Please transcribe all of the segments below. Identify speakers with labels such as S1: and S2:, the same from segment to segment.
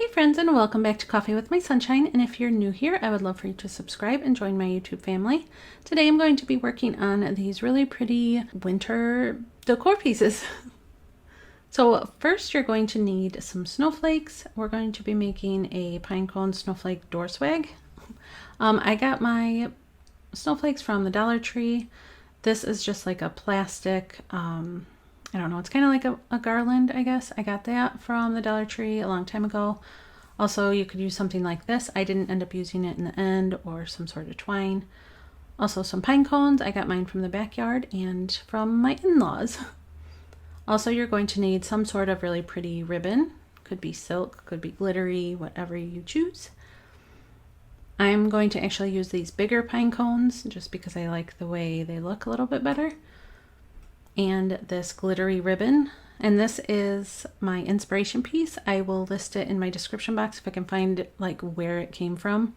S1: Hey friends, and welcome back to Coffee with My Sunshine, and if you're new here, I would love for you to subscribe and join my YouTube family. Today I'm going to be working on these really pretty winter decor pieces. So first you're going to need some snowflakes. We're going to be making a Pinecone Snowflake Door Swag. I got my snowflakes from the Dollar Tree. This is just like a plastic, I don't know, it's kind of like a garland, I guess. I got that from the Dollar Tree a long time ago. Also, you could use something like this. I didn't end up using it in the end, or some sort of twine. Also some pine cones. I got mine from the backyard and from my in-laws. Also, you're going to need some sort of really pretty ribbon. Could be silk, could be glittery, whatever you choose. I'm going to actually use these bigger pine cones just because I like the way they look a little bit better. And this glittery ribbon, and this is my inspiration piece. I will list it in my description box if I can find like where it came from.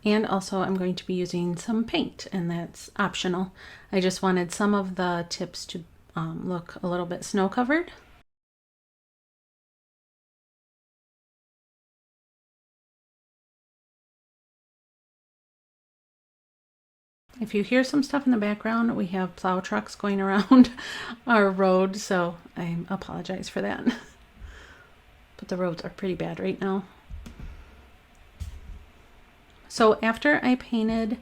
S1: And also I'm going to be using some paint, and that's optional. I just wanted some of the tips to look a little bit snow covered. If you hear some stuff in the background, we have plow trucks going around our road, so I apologize for that. But the roads are pretty bad right now. So after I painted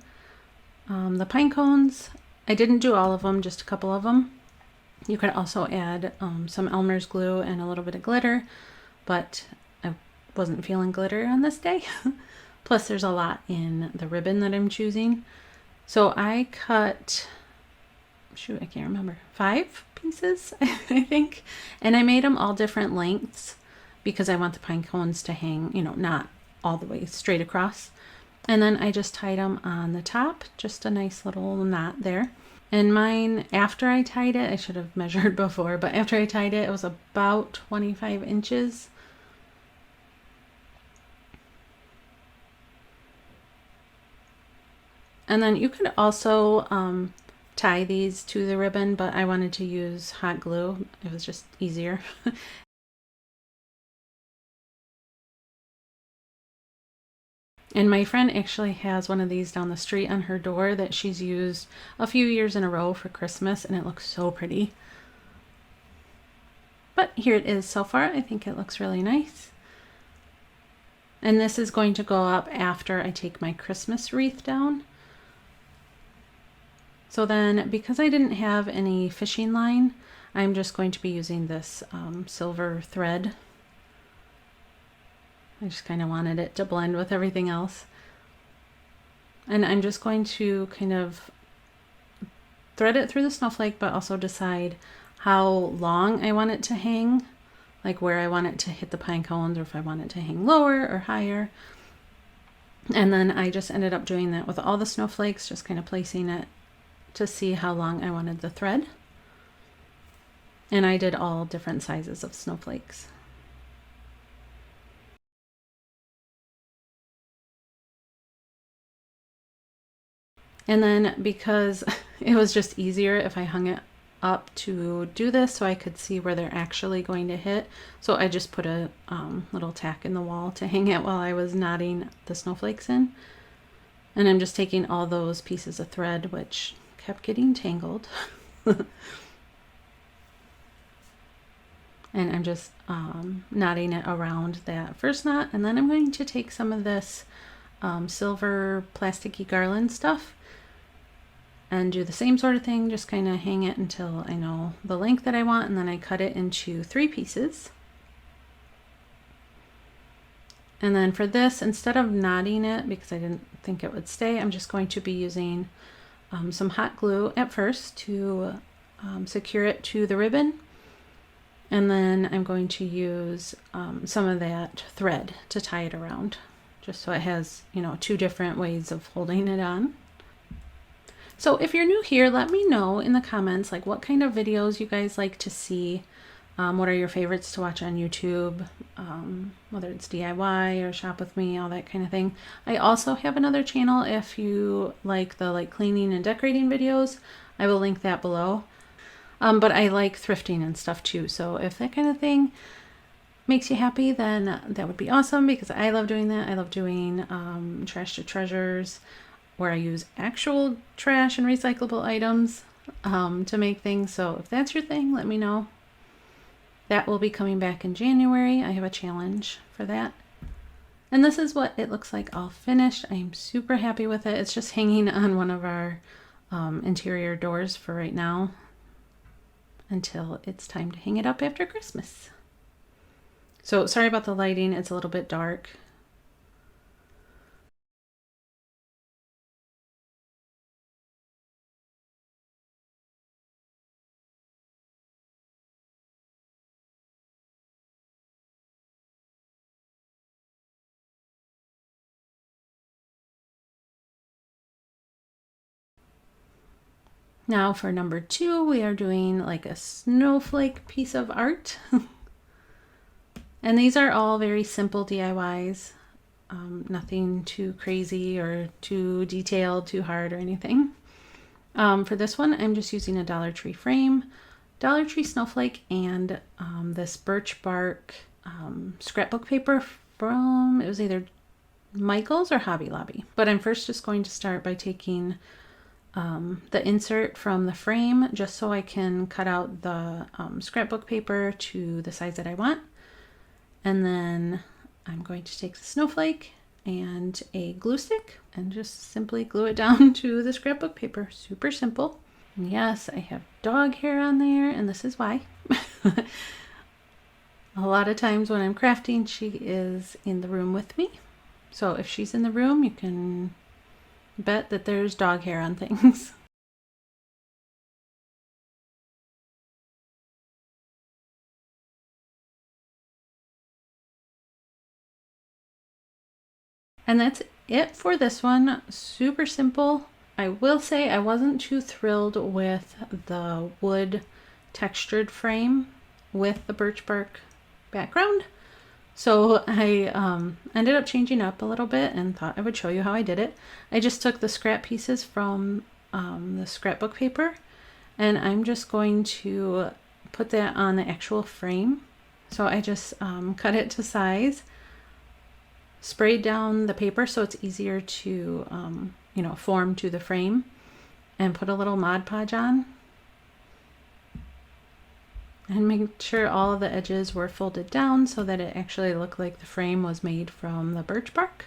S1: the pine cones, I didn't do all of them, just a couple of them. You could also add some Elmer's glue and a little bit of glitter, but I wasn't feeling glitter on this day. Plus there's a lot in the ribbon that I'm choosing. So I cut, shoot, I can't remember, 5 pieces, I think. And I made them all different lengths because I want the pine cones to hang, you know, not all the way straight across. And then I just tied them on the top, just a nice little knot there. And mine, after I tied it, I should have measured before, but after I tied it, it was about 25 inches. And then you could also tie these to the ribbon, but I wanted to use hot glue. It was just easier. And my friend actually has one of these down the street on her door that she's used a few years in a row for Christmas, and it looks so pretty. But here it is so far. I think it looks really nice. And this is going to go up after I take my Christmas wreath down. So then, because I didn't have any fishing line, I'm just going to be using this silver thread. I just kind of wanted it to blend with everything else. And I'm just going to kind of thread it through the snowflake, but also decide how long I want it to hang, like where I want it to hit the pine cones, or if I want it to hang lower or higher. And then I just ended up doing that with all the snowflakes, just kind of placing it to see how long I wanted the thread. And I did all different sizes of snowflakes. And then because it was just easier if I hung it up to do this so I could see where they're actually going to hit. So I just put a little tack in the wall to hang it while I was knotting the snowflakes in. And I'm just taking all those pieces of thread, which kept getting tangled. And I'm just knotting it around that first knot, and then I'm going to take some of this silver plasticky garland stuff and do the same sort of thing, just kind of hang it until I know the length that I want, and then I cut it into 3 pieces. And then for this, instead of knotting it, because I didn't think it would stay, I'm just going to be using some hot glue at first to secure it to the ribbon. And then I'm going to use some of that thread to tie it around, just so it has, you know, 2 different ways of holding it on. So if you're new here, let me know in the comments, like, what kind of videos you guys like to see. What are your favorites to watch on YouTube, whether it's DIY or shop with me, all that kind of thing. I also have another channel if you like the cleaning and decorating videos. I will link that below. But I like thrifting and stuff too, so if that kind of thing makes you happy, then that would be awesome, because I love doing that. I love doing trash to treasures, where I use actual trash and recyclable items to make things. So if that's your thing, let me know. That will be coming back in January. I have a challenge for that. And this is what it looks like all finished. I am super happy with it. It's just hanging on one of our interior doors for right now, until it's time to hang it up after Christmas. So sorry about the lighting, it's a little bit dark. Now for number 2, we are doing like a snowflake piece of art. And these are all very simple DIYs. Nothing too crazy or too detailed, too hard or anything. For this one, I'm just using a Dollar Tree frame, Dollar Tree snowflake, and this birch bark scrapbook paper from, it was either Michael's or Hobby Lobby. But I'm first just going to start by taking the insert from the frame, just so I can cut out the scrapbook paper to the size that I want. And then I'm going to take the snowflake and a glue stick and just simply glue it down to the scrapbook paper. Super simple. And yes, I have dog hair on there, and this is why. A lot of times when I'm crafting, she is in the room with me. So if she's in the room, you can bet that there's dog hair on things. And that's it for this one. Super simple. I will say I wasn't too thrilled with the wood textured frame with the birch bark background. So I ended up changing up a little bit and thought I would show you how I did it. I just took the scrap pieces from the scrapbook paper, and I'm just going to put that on the actual frame. So I just cut it to size, sprayed down the paper so it's easier to form to the frame, and put a little Mod Podge on, and make sure all of the edges were folded down so that it actually looked like the frame was made from the birch bark.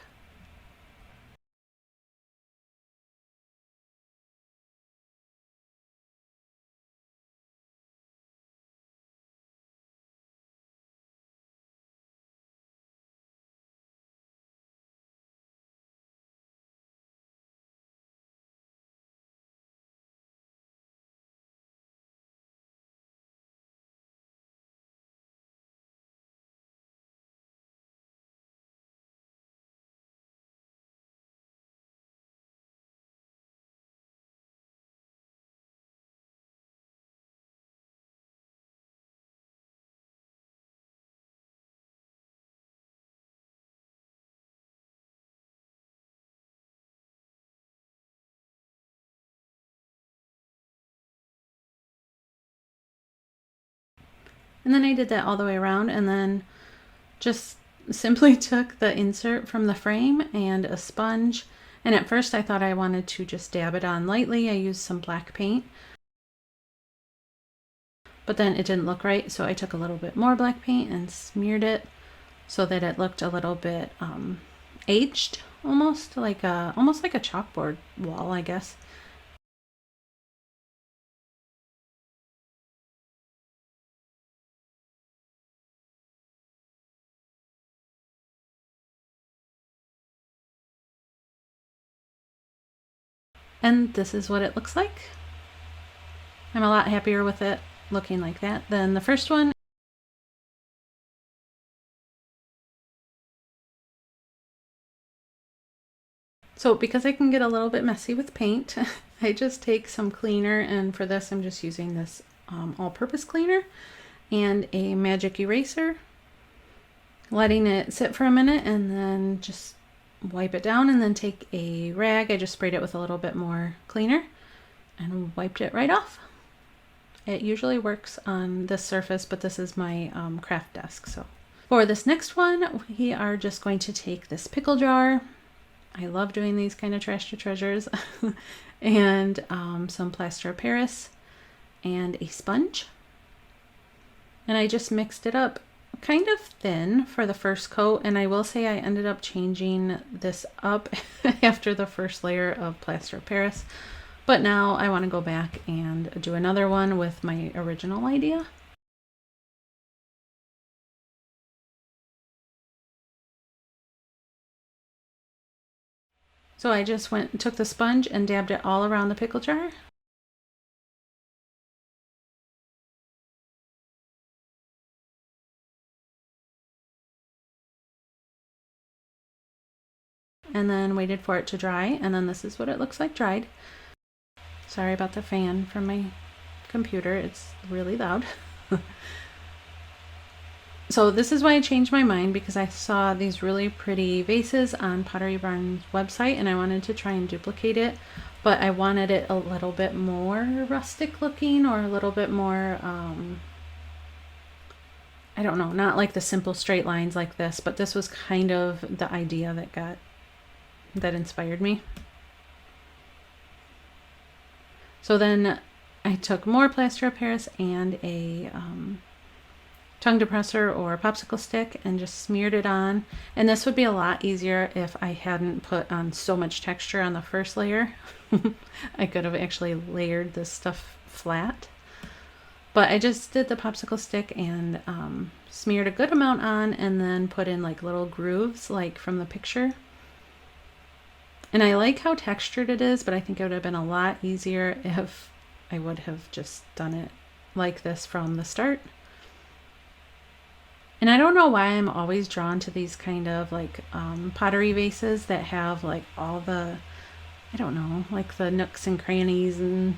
S1: And then I did that all the way around, and then just simply took the insert from the frame and a sponge. And at first I thought I wanted to just dab it on lightly. I used some black paint, but then it didn't look right. So I took a little bit more black paint and smeared it so that it looked a little bit aged, almost like a chalkboard wall, I guess. And this is what it looks like. I'm a lot happier with it looking like that than the first one. So because I can get a little bit messy with paint, I just take some cleaner, and for this I'm just using this all-purpose cleaner and a magic eraser, letting it sit for a minute, and then just wipe it down, and then take a rag. I just sprayed it with a little bit more cleaner and wiped it right off. It usually works on this surface, but this is my craft desk, so For this next one, we are just going to take this pickle jar. I love doing these kind of trash to treasures. And some plaster of Paris and a sponge. And I just mixed it up kind of thin for the first coat, and I will say I ended up changing this up after the first layer of plaster of Paris, but now I want to go back and do another one with my original idea. So I just went and took the sponge and dabbed it all around the pickle jar. And then waited for it to dry, and then this is what it looks like dried. Sorry about the fan from my computer, it's really loud. So this is why I changed my mind, because I saw these really pretty vases on Pottery Barn's website and I wanted to try and duplicate it, but I wanted it a little bit more rustic looking, or a little bit more, I don't know, not like the simple straight lines like this, but this was kind of the idea that inspired me. So then I took more plaster of Paris and a tongue depressor or popsicle stick and just smeared it on. And this would be a lot easier if I hadn't put on so much texture on the first layer. I could have actually layered this stuff flat. But I just did the popsicle stick and smeared a good amount on, and then put in like little grooves like from the picture. And I like how textured it is, but I think it would have been a lot easier if I would have just done it like this from the start. And I don't know why I'm always drawn to these kind of like pottery vases that have like all the, I don't know, like the nooks and crannies and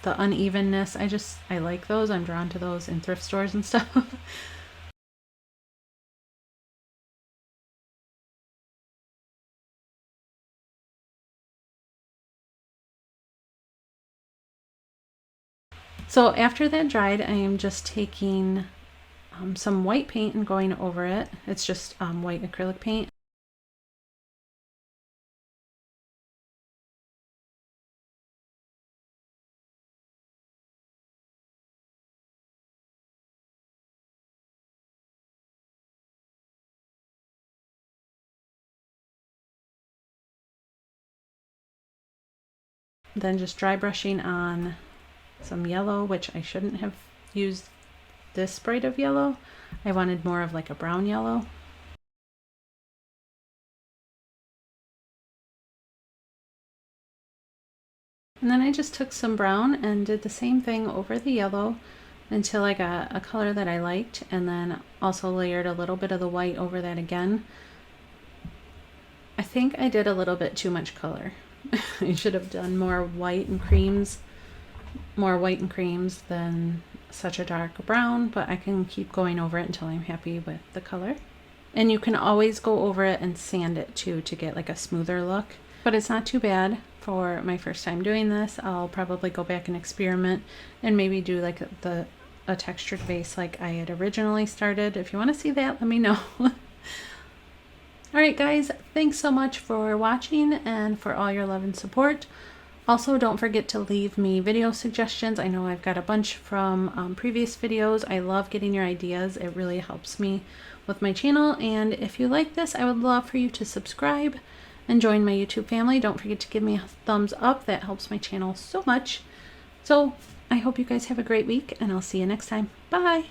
S1: the unevenness. I like those. I'm drawn to those in thrift stores and stuff. So after that dried, I am just taking some white paint and going over it. It's just white acrylic paint. Then just dry brushing on some yellow, which I shouldn't have used this sprite of yellow. I wanted more of like a brown yellow. And then I just took some brown and did the same thing over the yellow until I got a color that I liked, and then also layered a little bit of the white over that again. I think I did a little bit too much color. I should have done more white and creams than such a dark brown, but I can keep going over it until I'm happy with the color. And you can always go over it and sand it too to get like a smoother look, but it's not too bad for my first time doing this. I'll probably go back and experiment and maybe do like a textured vase like I had originally started. If you want to see that, let me know. Alright guys, thanks so much for watching and for all your love and support. Also, don't forget to leave me video suggestions. I know I've got a bunch from previous videos. I love getting your ideas. It really helps me with my channel. And if you like this, I would love for you to subscribe and join my YouTube family. Don't forget to give me a thumbs up. That helps my channel so much. So I hope you guys have a great week, and I'll see you next time. Bye!